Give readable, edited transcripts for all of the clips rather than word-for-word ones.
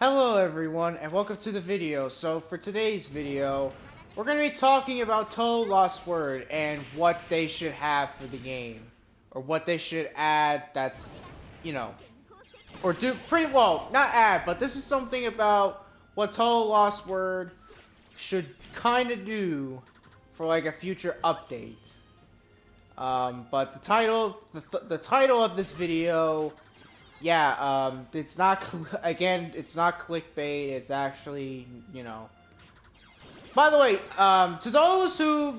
Hello everyone and welcome to the video. So for today's video, we're going to be talking about Touhou Lost Word and what they should have for the game. Or what they should add that's, or do pretty well, not add, but this is something about what Touhou Lost Word should kind of do for like a future update. But the title of this video, yeah, it's not, again, it's not clickbait, it's actually, By the way, to those who,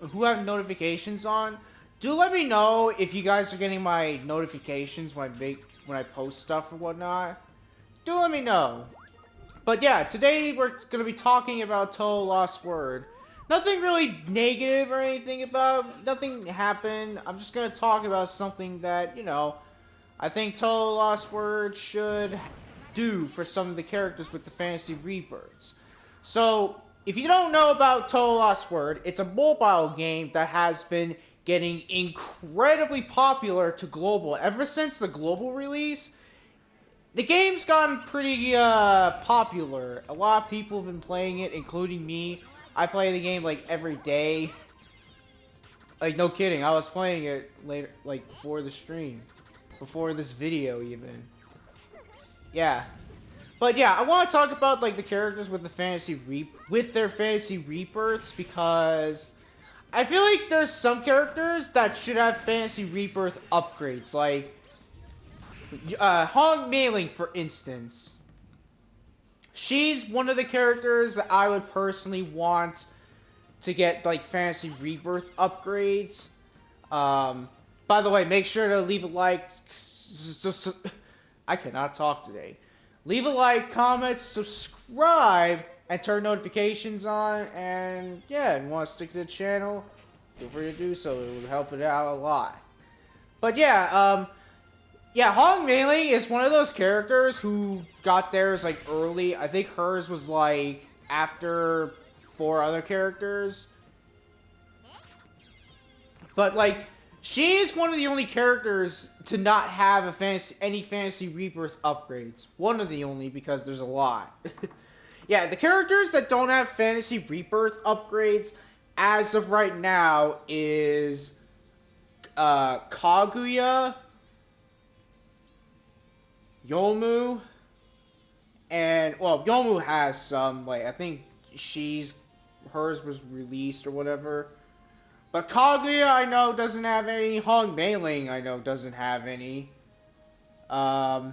who have notifications on, do let me know if you guys are getting my notifications when I post stuff or whatnot. Do let me know. But yeah, today we're gonna be talking about Touhou Lost Word. Nothing really negative or anything about, nothing happened. I'm just gonna talk about something that, I think Touhou Lost Word should do for some of the characters with the fantasy rebirths. So, if you don't know about Touhou Lost Word, it's a mobile game that has been getting incredibly popular to global. Ever since the global release, the game's gotten pretty popular. A lot of people have been playing it, including me. I play the game like every day. Like, no kidding, I was playing it later, like before the stream. Before this video, even. Yeah. But yeah, I want to talk about like the characters with their fantasy rebirths, because I feel like there's some characters that should have fantasy rebirth upgrades, like Hong Mei-ling, for instance. She's one of the characters that I would personally want to get like fantasy rebirth upgrades. By the way, make sure to leave a like. I cannot talk today. Leave a like, comment, subscribe, and turn notifications on. And yeah, if you want to stick to the channel, feel free to do so. It would help it out a lot. But yeah, Hong Mei-ling is one of those characters who got theirs like early. I think hers was like after 4 other characters. But like, she is one of the only characters to not have any fantasy rebirth upgrades. One of the only, because there's a lot. Yeah, the characters that don't have fantasy rebirth upgrades as of right now is Kaguya, Yomu, and well, Yomu has some, like, I think hers was released or whatever. But Kaguya, I know, doesn't have any. Hong Mei-ling, I know, doesn't have any. I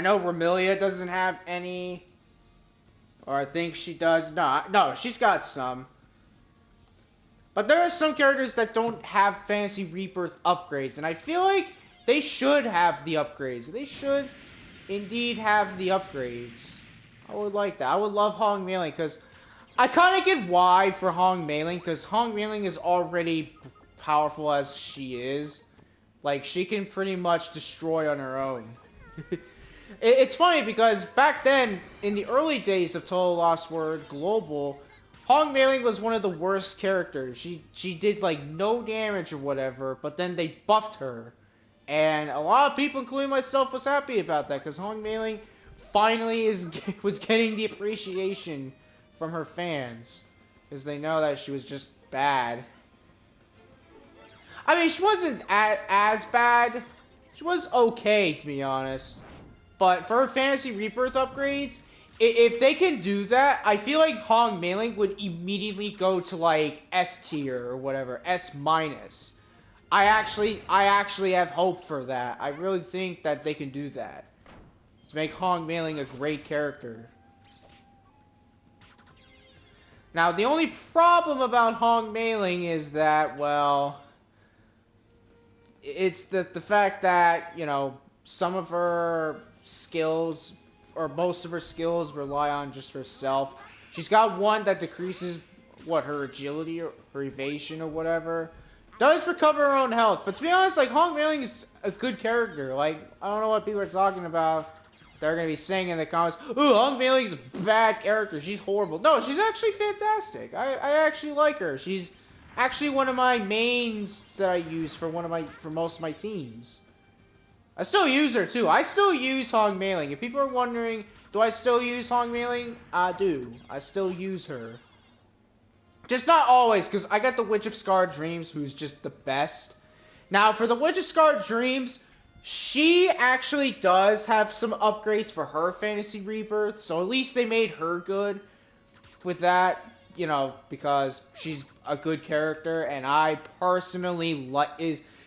know Remilia doesn't have any. Or I think she does not. No, she's got some. But there are some characters that don't have fantasy rebirth upgrades, and I feel like they should have the upgrades. They should indeed have the upgrades. I would like that. I would love Hong Mei-ling, because I kind of get why for Hong Mei-ling, because Hong Mei-ling is already powerful as she is. Like, she can pretty much destroy on her own. It's funny, because back then, in the early days of Touhou Lost Word Global, Hong Mei-ling was one of the worst characters. She did, like, no damage or whatever, but then they buffed her. And a lot of people, including myself, was happy about that, because Hong Mei-ling finally was getting the appreciation from her fans, because they know that she was just bad. I mean, she wasn't as bad. She was okay, to be honest. But for her fantasy rebirth upgrades, if they can do that, I feel like Hong Mei-ling would immediately go to like S tier or whatever, S minus. I actually have hope for that. I really think that they can do that to make Hong Mei-ling a great character. Now, the only problem about Hong Mei-ling is that, well, it's the fact that, some of her skills, or most of her skills, rely on just herself. She's got one that decreases, her agility or her evasion or whatever. Does recover her own health, but to be honest, like, Hong Mei-ling is a good character. Like, I don't know what people are talking about. They're gonna be saying in the comments, "Ooh, Hong Mei-ling's a bad character. She's horrible." No, she's actually fantastic. I actually like her. She's actually one of my mains that I use for most of my teams. I still use her too. I still use Hong Mailing. If people are wondering, do I still use Hong Mailing? I do. I still use her. Just not always, because I got the Witch of Scarred Dreams, who's just the best. Now, for the Witch of Scarred Dreams, she actually does have some upgrades for her Fantasy Rebirth, so at least they made her good with that, you know, because she's a good character, and I personally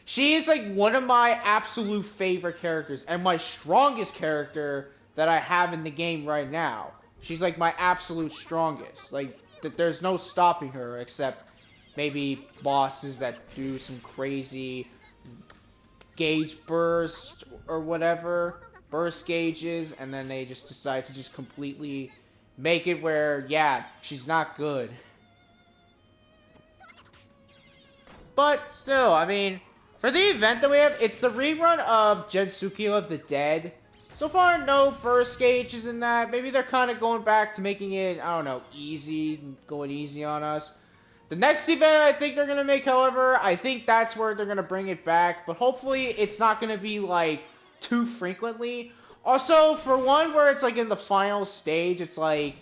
she is like one of my absolute favorite characters, and my strongest character that I have in the game right now. She's like my absolute strongest. Like, there's no stopping her except maybe bosses that do some crazy gauge burst or whatever, burst gauges, and then they just decide to just completely make it where, yeah, she's not good. But still, I mean, for the event that we have, it's the rerun of Gensuke of the Dead. So far, no burst gauges in that. Maybe they're kind of going back to making it, I don't know, easy, going easy on us. The next event I think they're going to make, however, I think that's where they're going to bring it back. But hopefully, it's not going to be, like, too frequently. Also, for one where it's, like, in the final stage, it's like...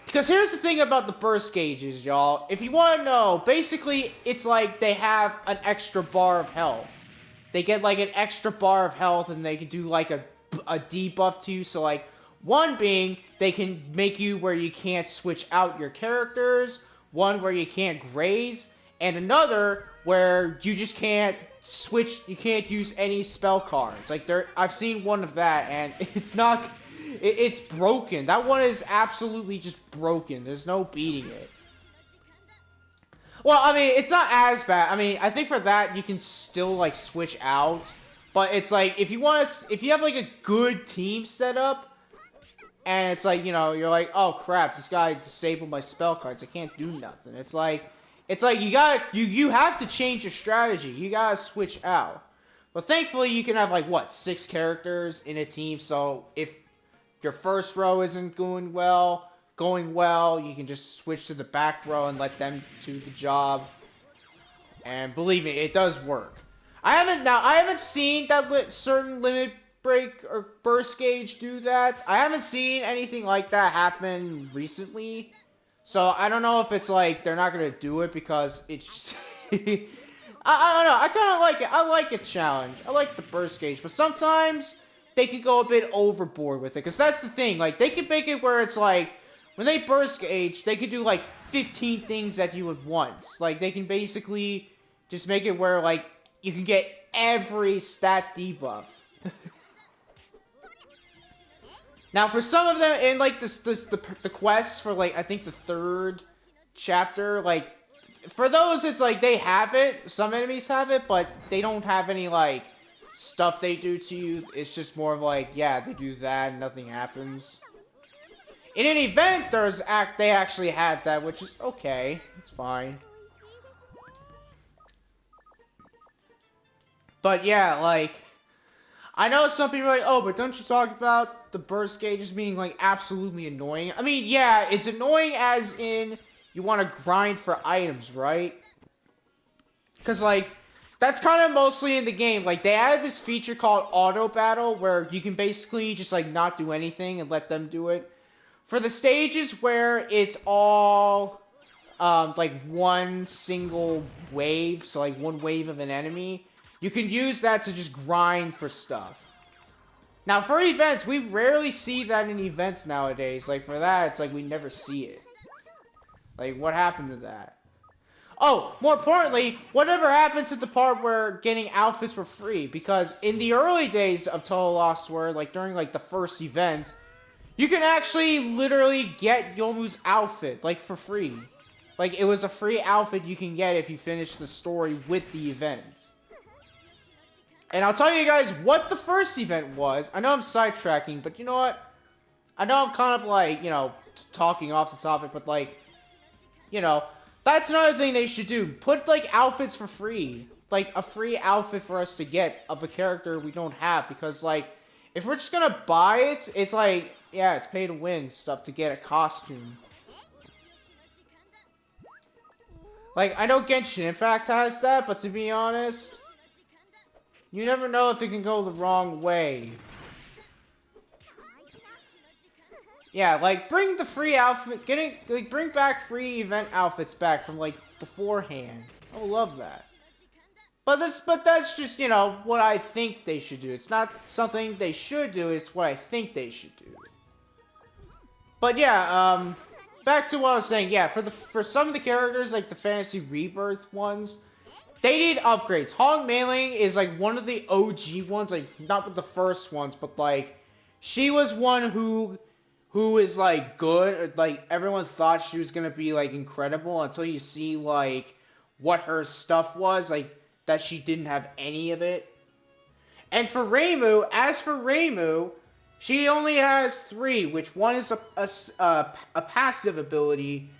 Because here's the thing about the burst gauges, y'all. If you want to know, basically, it's like they have an extra bar of health. They get, like, an extra bar of health, and they can do, like, a debuff to you. So, like, one being, they can make you where you can't switch out your characters. One where you can't graze. And another where you just can't switch, you can't use any spell cards. Like, I've seen one of that, and it's not... It's broken. That one is absolutely just broken. There's no beating it. Well, I mean, it's not as bad. I mean, I think for that, you can still, like, switch out. But it's like, if you have, like, a good team set up, and it's like, you know, you're like, oh, crap, this guy disabled my spell cards. I can't do nothing. It's like you have to change your strategy. You gotta switch out. But thankfully, you can have, like, what, 6 characters in a team, so if your first row isn't going well, you can just switch to the back row and let them do the job. And believe me, it does work. I haven't seen that certain limit break or burst gauge do that. I haven't seen anything like that happen recently. So I don't know if it's like they're not gonna do it because it's just I don't know. I kind of like it. I like a challenge. I like the burst gauge, but sometimes they could go a bit overboard with it, because that's the thing, like, they could make it where it's like, when they burst gauge, they could do, like, 15 things at you at once. Like, they can basically just make it where, like, you can get every stat debuff. Now, for some of them, in, like, the quests for, like, I think the 3rd chapter, like, for those, it's like, they have it, some enemies have it, but they don't have any, like, stuff they do to you. It's just more of like, yeah, they do that and nothing happens. In an event, they actually had that, which is okay. It's fine. But yeah, like, I know some people are like, oh, but don't you talk about the burst gauges being, like, absolutely annoying? I mean, yeah, it's annoying as in you want to grind for items, right? Because, like, that's kind of mostly in the game. Like, they added this feature called Auto Battle, where you can basically just, like, not do anything and let them do it. For the stages where it's all, like, one single wave, so, like, one wave of an enemy, you can use that to just grind for stuff. Now, for events, we rarely see that in events nowadays. Like, for that, it's like we never see it. Like, what happened to that? Oh, more importantly, whatever happened to the part where getting outfits for free? Because in the early days of Touhou Lost World, like during like the first event, you can actually literally get Yomu's outfit, like for free. Like it was a free outfit you can get if you finish the story with the event. And I'll tell you guys what the first event was. I know I'm sidetracking, but you know what? I know I'm kind of like, you know, talking off the topic, but like, you know, that's another thing they should do. Put, like, outfits for free. Like, a free outfit for us to get of a character we don't have. Because, like, if we're just gonna buy it, it's like, yeah, it's pay to win stuff to get a costume. Like, I know Genshin Impact has that, but to be honest, you never know if it can go the wrong way. Yeah, like, bring the free outfit, bring back free event outfits back from, like, beforehand. I would love that. But that's just, you know, what I think they should do. It's not something they should do, it's what I think they should do. But yeah, back to what I was saying, yeah, for some of the characters, like the Fantasy Rebirth ones, they need upgrades. Hong Meiling is like one of the OG ones, like not with the first ones, but like she was one who is like good. Like everyone thought she was gonna be like incredible until you see like what her stuff was, like that she didn't have any of it. And for Reimu, as for Reimu, she only has 3, which one is a passive ability,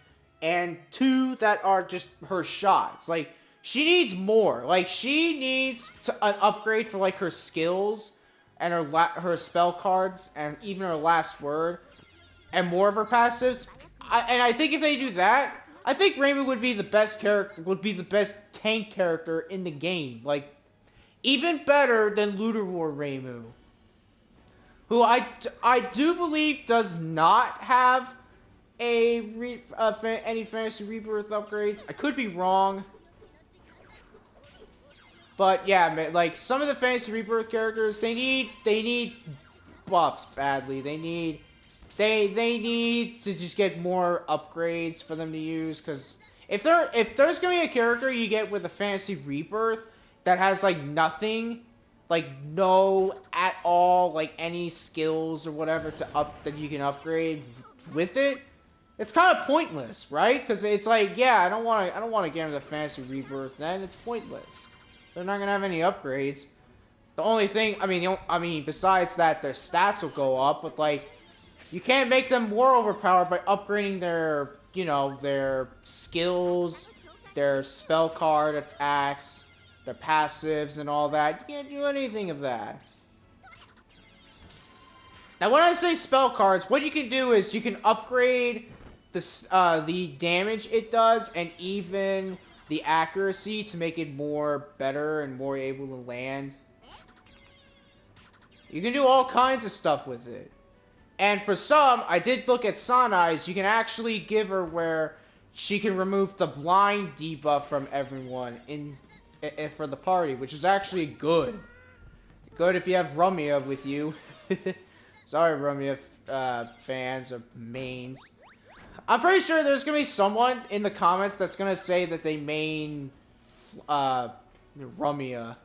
and 2 that are just her shots. Like, she needs more. Like, she needs an upgrade for, like, her skills, and her spell cards, and even her last word, and more of her passives. And I think if they do that, I think Reimu would be the best character, would be the best tank character in the game. Like, even better than Looter War Reimu, who I do believe does not have any Fantasy Rebirth upgrades. I could be wrong. But yeah, man, like some of the Fantasy Rebirth characters, they need buffs badly. They need to just get more upgrades for them to use, because if there's gonna be a character you get with a Fantasy Rebirth that has like nothing, like no at all, like any skills or whatever that you can upgrade with it, it's kind of pointless, right? Because it's like, yeah, I don't want to get into the Fantasy Rebirth. Then it's pointless. They're not gonna have any upgrades. The only thing, I mean, besides that, their stats will go up, but like, you can't make them more overpowered by upgrading their, you know, their skills, their spell card attacks, their passives and all that. You can't do anything of that. Now, when I say spell cards, what you can do is you can upgrade the damage it does and even the accuracy to make it more better and more able to land. You can do all kinds of stuff with it. And for some, I did look at Sanai's, you can actually give her where she can remove the blind debuff from everyone for the party, which is actually good. Good if you have Rumia with you. Sorry, Rumia fans or mains. I'm pretty sure there's gonna be someone in the comments that's gonna say that they main Rumia.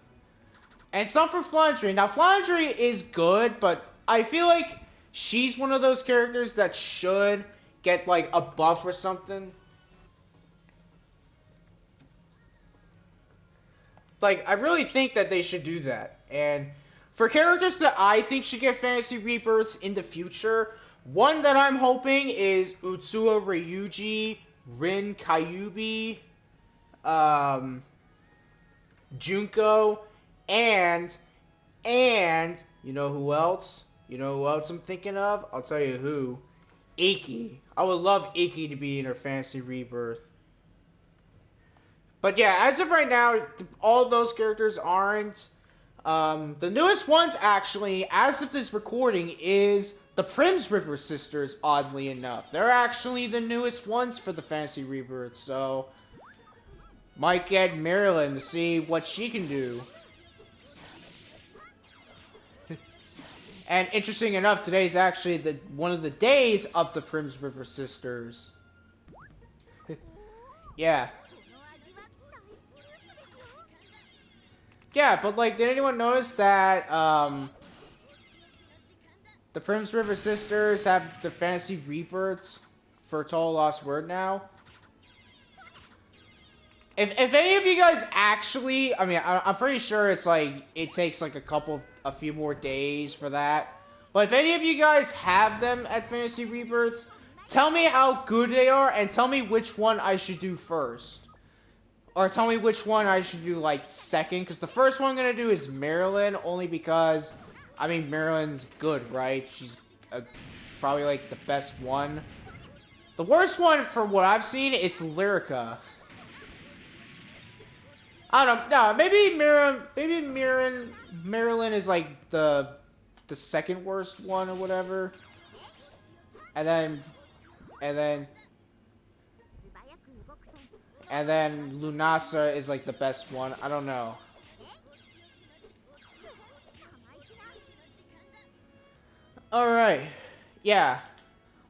And some for Flandry. Now, Flandry is good, but I feel like she's one of those characters that should get, like, a buff or something. Like, I really think that they should do that. And for characters that I think should get Fantasy Rebirths in the future, one that I'm hoping is Utsuo Ryuji, Rin Kyubi, Junko, and you know who else? You know who else I'm thinking of? I'll tell you who. Iki. I would love Iki to be in her Fantasy Rebirth. But yeah, as of right now, all those characters aren't. The newest ones, actually, as of this recording, is the Prims River Sisters, oddly enough. They're actually the newest ones for the Fantasy Rebirth, so might get Marilyn to see what she can do. And interesting enough, today's actually one of the days of the Prims River Sisters. Yeah. Yeah, but like, did anyone notice that the Prims River Sisters have the Fantasy Rebirths for Touhou Lost Word now? If any of you guys actually, I mean, I'm pretty sure it's like, it takes like a few more days for that. But if any of you guys have them at Fantasy Rebirths, tell me how good they are and tell me which one I should do first. Or tell me which one I should do, like, second. Because the first one I'm going to do is Marilyn, only because, I mean, Marilyn's good, right? She's probably, like, the best one. The worst one, for what I've seen, it's Lyrica. I don't know. No, Marilyn is like the second worst one or whatever. And then and then and then Lunasa is like the best one. I don't know. Alright. Yeah.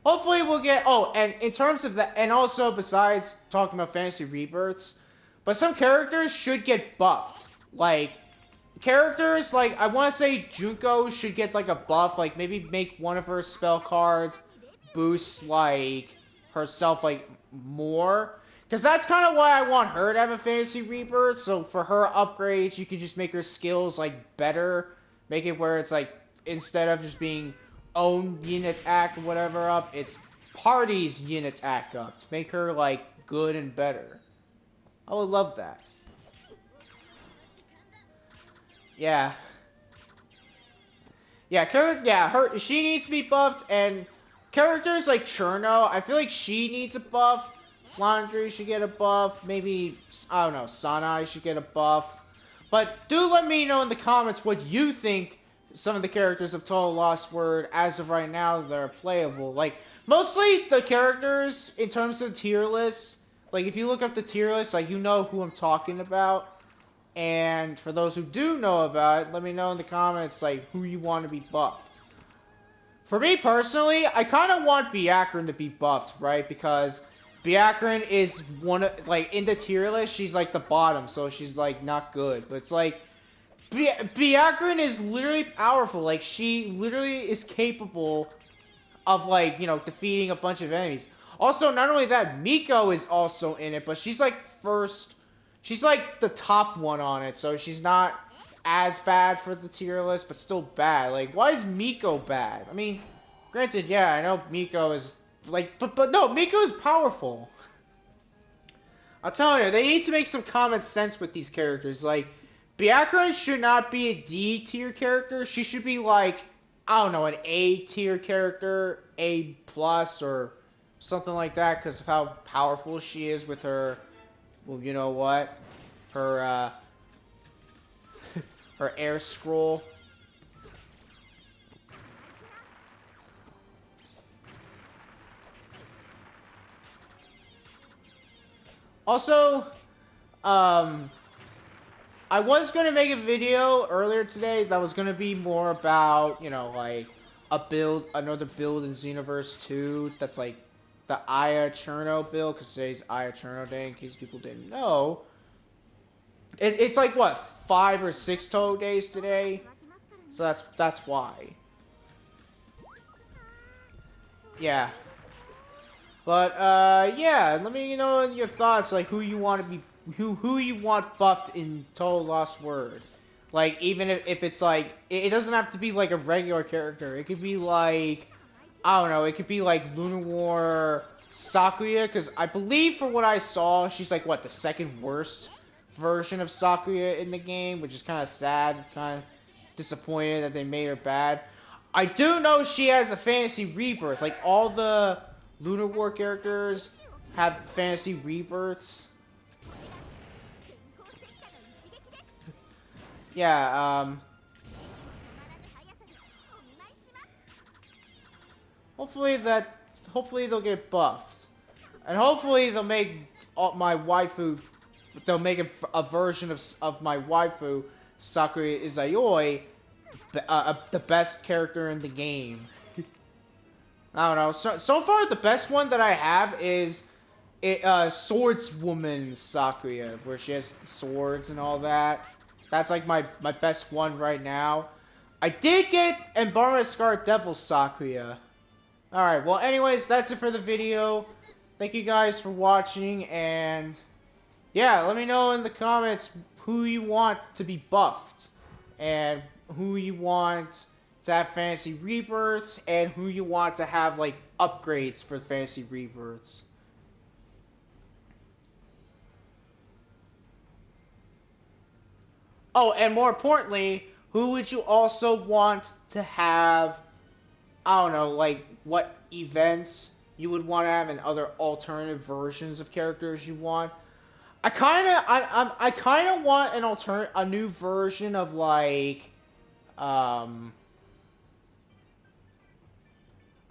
Hopefully we'll get... Oh, and in terms of that... And also, besides talking about fantasy rebirths, but some characters should get buffed. Like, characters, like, I want to say Junko should get, like, a buff. Like, maybe make one of her spell cards boost, like, herself, like, more. Because that's kind of why I want her to have a fantasy rebirth. So for her upgrades, you can just make her skills, like, better. Make it where it's, like, instead of just being own yin attack or whatever up, it's party's yin attack up. To make her, like, good and better. I would love that. Yeah. Yeah, she needs to be buffed, and characters like Cherno, I feel like she needs a buff. Flandre should get a buff. Maybe, I don't know, Sanai should get a buff. But do let me know in the comments what you think some of the characters of Touhou Lost Word, as of right now, that are playable. Like, mostly the characters, in terms of tier lists, like, if you look up the tier list, like, you know who I'm talking about. And for those who do know about it, let me know in the comments, like, who you want to be buffed. For me, personally, I kind of want Byakuren to be buffed, right? Because Byakuren is one of, like, in the tier list, she's, like, the bottom, so she's, like, not good. But it's, like, Byakuren is literally powerful. Like, she literally is capable of, like, you know, defeating a bunch of enemies. Also, not only that, Miko is also in it, but she's, like, she's, like, the top one on it, so she's not as bad for the tier list, but still bad. Like, why is Miko bad? I mean, granted, yeah, I know Miko is, like, but no, Miko is powerful. I'm telling you, they need to make some common sense with these characters. Like, Byakuren should not be a D tier character. She should be, like, I don't know, an A tier character, A plus, or something like that, because of how powerful she is with her, well, you know what? Her, her air scroll. Also, I was gonna make a video earlier today that was gonna be more about, you know, like, another build in Xenoverse 2 that's, like, the Aya Cherno build, because today's Aya Cherno day, in case people didn't know. It's like, what, 5 or 6 total days today? So that's why. Yeah. But, yeah, let me know your thoughts, like, who you want to be, who you want buffed in Touhou Lost Word. Like, even if it's, like, it doesn't have to be, like, a regular character. It could be, like, I don't know, it could be, like, Lunar War Sakuya, because I believe from what I saw, she's, like, what, the second worst version of Sakuya in the game, which is kind of sad, kind of disappointed that they made her bad. I do know she has a fantasy rebirth. Like, all the Lunar War characters have fantasy rebirths. Yeah, hopefully they'll get buffed. And hopefully they'll make my waifu, they'll make a version of my waifu, Sakuya Izayoi, the best character in the game. I don't know. So far, the best one that I have is Swordswoman Sakuya, where she has swords and all that. That's like my best one right now. I did get Embarrassed Scarred Devil Sakuya. Alright, well anyways, that's it for the video. Thank you guys for watching, and yeah, let me know in the comments who you want to be buffed, and who you want to have fantasy rebirths, and who you want to have, like, upgrades for fantasy rebirths. Oh, and more importantly, who would you also want to have, I don't know, like, what events you would want to have and other alternative versions of characters you want. I kind of want a new version of like, I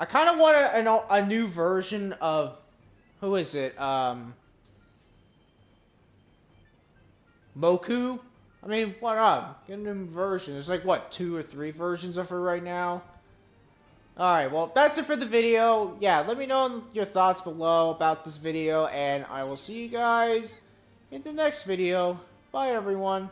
kind of want a new version of, who is it? Moku? I mean, what up? Get a new version. There's like, what, 2 or 3 versions of her right now? Alright, well, that's it for the video. Yeah, let me know your thoughts below about this video, and I will see you guys in the next video. Bye, everyone.